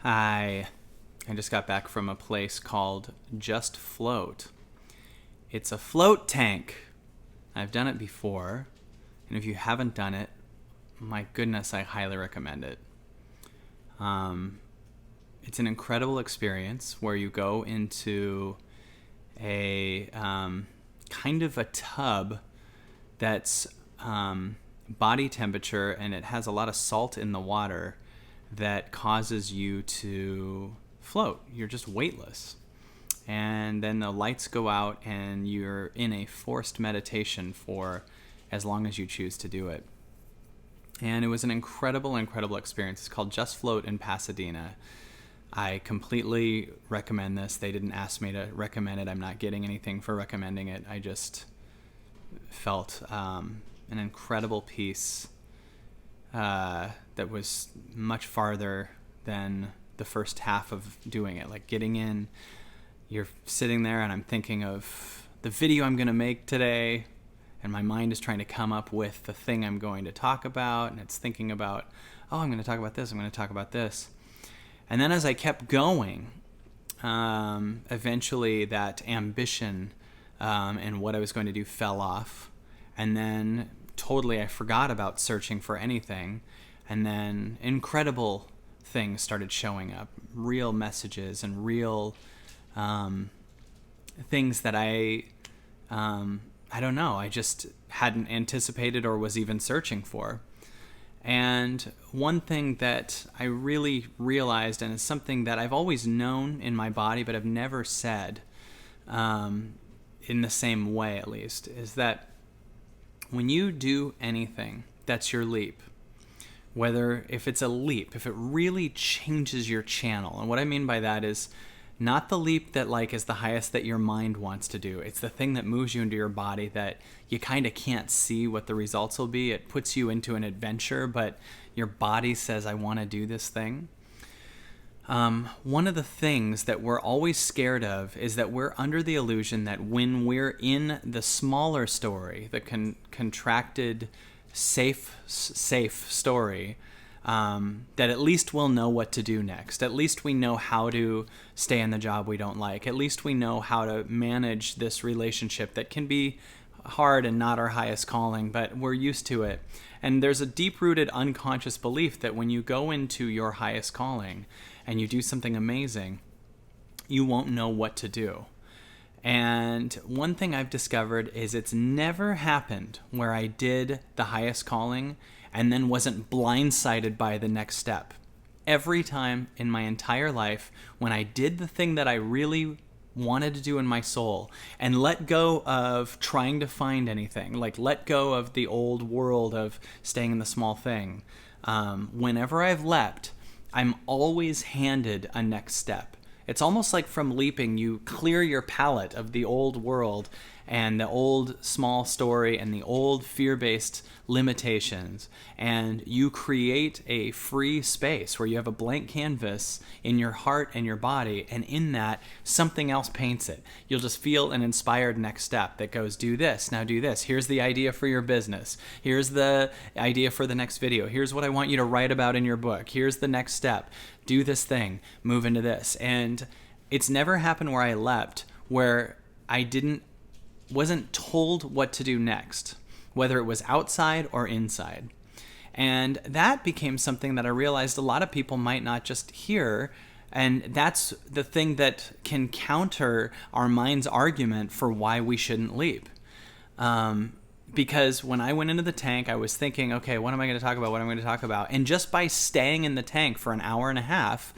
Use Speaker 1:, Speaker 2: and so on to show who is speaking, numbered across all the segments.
Speaker 1: Hi. I just got back from a place called Just Float. It's a float tank. I've done it before, and if you haven't done it, my goodness, I highly recommend it. Um, it's an incredible experience where you go into a kind of a tub that's body temperature, and it has a lot of salt in the water that causes you to float. You're just weightless. And then the lights go out, and you're in a forced meditation for as long as you choose to do it. And it was an incredible, incredible experience. It's called Just Float in Pasadena. I completely recommend this. They didn't ask me to recommend it. I'm not getting anything for recommending it. I just felt an incredible piece that was much farther than the first half of doing it. Like getting in, you're sitting there, and I'm thinking of the video I'm going to make today, and my mind is trying to come up with the thing I'm going to talk about, and it's thinking about, oh, I'm going to talk about this, I'm going to talk about this. And then as I kept going, eventually that ambition and what I was going to do fell off. And then totally I forgot about searching for anything. And then incredible things started showing up, real messages and real things that I don't know, I just hadn't anticipated or was even searching for. And one thing that I really realized, and it's something that I've always known in my body, but I've never said in the same way, at least, is that when you do anything that's your leap, whether if it's a leap, if it really changes your channel, and what I mean by that is not the leap that like is the highest that your mind wants to do. It's the thing that moves you into your body that you kind of can't see what the results will be. It puts you into an adventure, but your body says, I want to do this thing. One of the things that we're always scared of is that we're under the illusion that when we're in the smaller story, the contracted, safe story, that at least we'll know what to do next. At least we know how to stay in the job we don't like. At least we know how to manage this relationship that can be hard and not our highest calling, but we're used to it. And there's a deep-rooted unconscious belief that when you go into your highest calling and you do something amazing, you won't know what to do. And one thing I've discovered is it's never happened where I did the highest calling and then wasn't blindsided by the next step. Every time in my entire life, when I did the thing that I really wanted to do in my soul and let go of trying to find anything, like let go of the old world of staying in the small thing, whenever I've leapt, I'm always handed a next step. It's almost like from leaping, you clear your palette of the old world and the old small story and the old fear-based limitations, and you create a free space where you have a blank canvas in your heart and your body, and in that, something else paints it. You'll just feel an inspired next step that goes, do this, now do this. Here's the idea for your business. Here's the idea for the next video. Here's what I want you to write about in your book. Here's the next step. Do this thing. Move into this. And it's never happened where I leapt, where I wasn't told what to do next, whether it was outside or inside. And that became something that I realized a lot of people might not just hear. And that's the thing that can counter our mind's argument for why we shouldn't leap. Because when I went into the tank, I was thinking, okay, what am I going to talk about? What am I going to talk about? And just by staying in the tank for an hour and a half,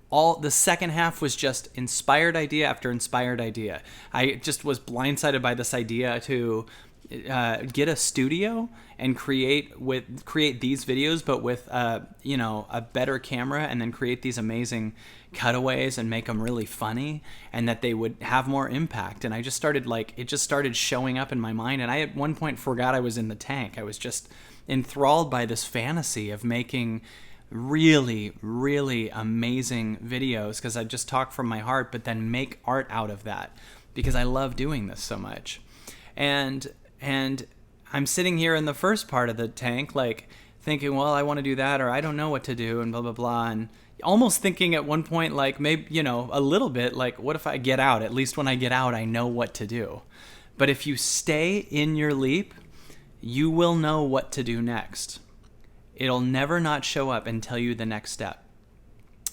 Speaker 1: all the second half was just inspired idea after inspired idea. I just was blindsided by this idea to get a studio and create these videos, but with a better camera, and then create these amazing cutaways and make them really funny, and that they would have more impact. And I just started it just started showing up in my mind, and I at one point forgot I was in the tank. I was just enthralled by this fantasy of making really, really amazing videos, because I just talk from my heart, but then make art out of that, because I love doing this so much. And I'm sitting here in the first part of the tank, like thinking, well, I want to do that, or I don't know what to do, and blah, blah, blah. And almost thinking at one point, like, maybe, a little bit like, what if I get out? At least when I get out, I know what to do. But if you stay in your leap, you will know what to do next. It'll never not show up and tell you the next step.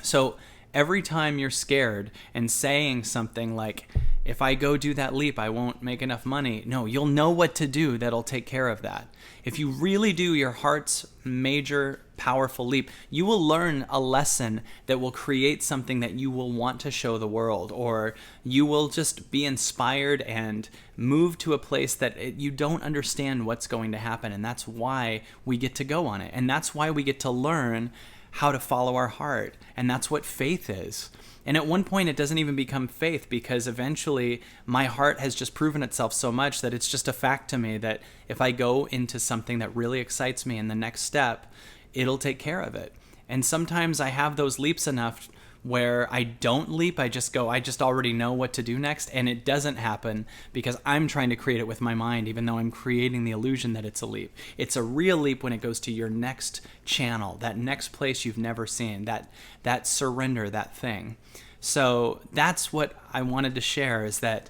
Speaker 1: So every time you're scared and saying something like, if I go do that leap, I won't make enough money. No, you'll know what to do that'll take care of that. If you really do your heart's major, powerful leap, you will learn a lesson that will create something that you will want to show the world, or you will just be inspired and move to a place that you don't understand what's going to happen. And that's why we get to go on it. And that's why we get to learn how to follow our heart. And that's what faith is. And at one point, it doesn't even become faith, because eventually my heart has just proven itself so much that it's just a fact to me that if I go into something that really excites me in the next step, it'll take care of it. And sometimes I have those leaps enough where I don't leap, I just go, I just already know what to do next, and it doesn't happen because I'm trying to create it with my mind, even though I'm creating the illusion that it's a leap. It's a real leap when it goes to your next channel, that next place you've never seen, that surrender, that thing. So that's what I wanted to share, is that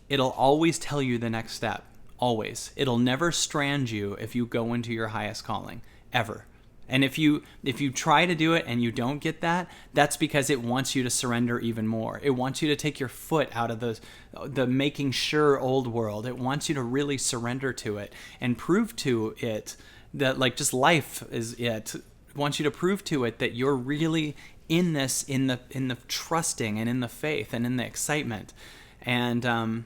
Speaker 1: it'll always tell you the next step, always. It'll never strand you if you go into your highest calling, ever. And if you try to do it and you don't get that, that's because it wants you to surrender even more. It wants you to take your foot out of the making sure old world. It wants you to really surrender to it and prove to it that, like, just life is it. It wants you to prove to it that you're really in this, in the trusting and in the faith and in the excitement. And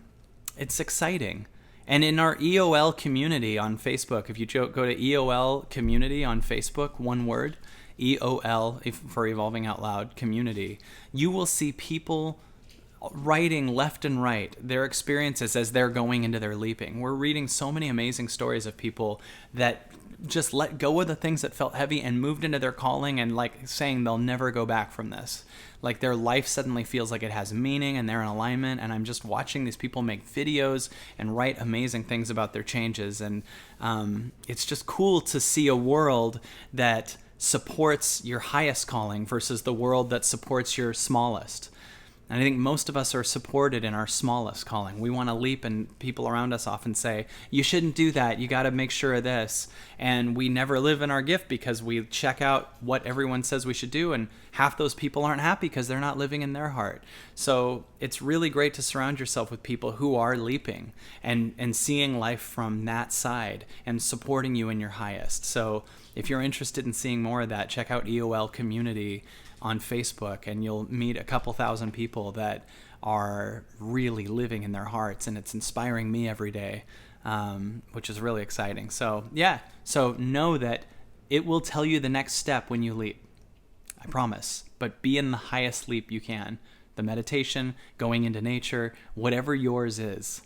Speaker 1: it's exciting. And in our EOL community on Facebook, if you go to EOL community on Facebook, one word, EOL for Evolving Out Loud community, you will see people writing left and right their experiences as they're going into their leaping. We're reading so many amazing stories of people that just let go of the things that felt heavy and moved into their calling, and like saying they'll never go back from this. Like their life suddenly feels like it has meaning and they're in alignment. And I'm just watching these people make videos and write amazing things about their changes. And it's just cool to see a world that supports your highest calling versus the world that supports your smallest. And I think most of us are supported in our smallest calling. We want to leap, and people around us often say, you shouldn't do that. You got to make sure of this. And we never live in our gift because we check out what everyone says we should do. And half those people aren't happy because they're not living in their heart. So it's really great to surround yourself with people who are leaping and seeing life from that side and supporting you in your highest. So if you're interested in seeing more of that, check out EOL Community on Facebook, and you'll meet a couple thousand people that are really living in their hearts, and it's inspiring me every day, which is really exciting. So yeah, so know that it will tell you the next step when you leap. I promise. But be in the highest leap you can. The meditation, going into nature, whatever yours is.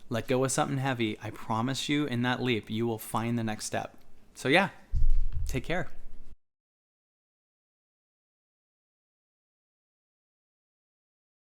Speaker 1: Let go of something heavy. I promise you, in that leap, you will find the next step. So yeah, take care.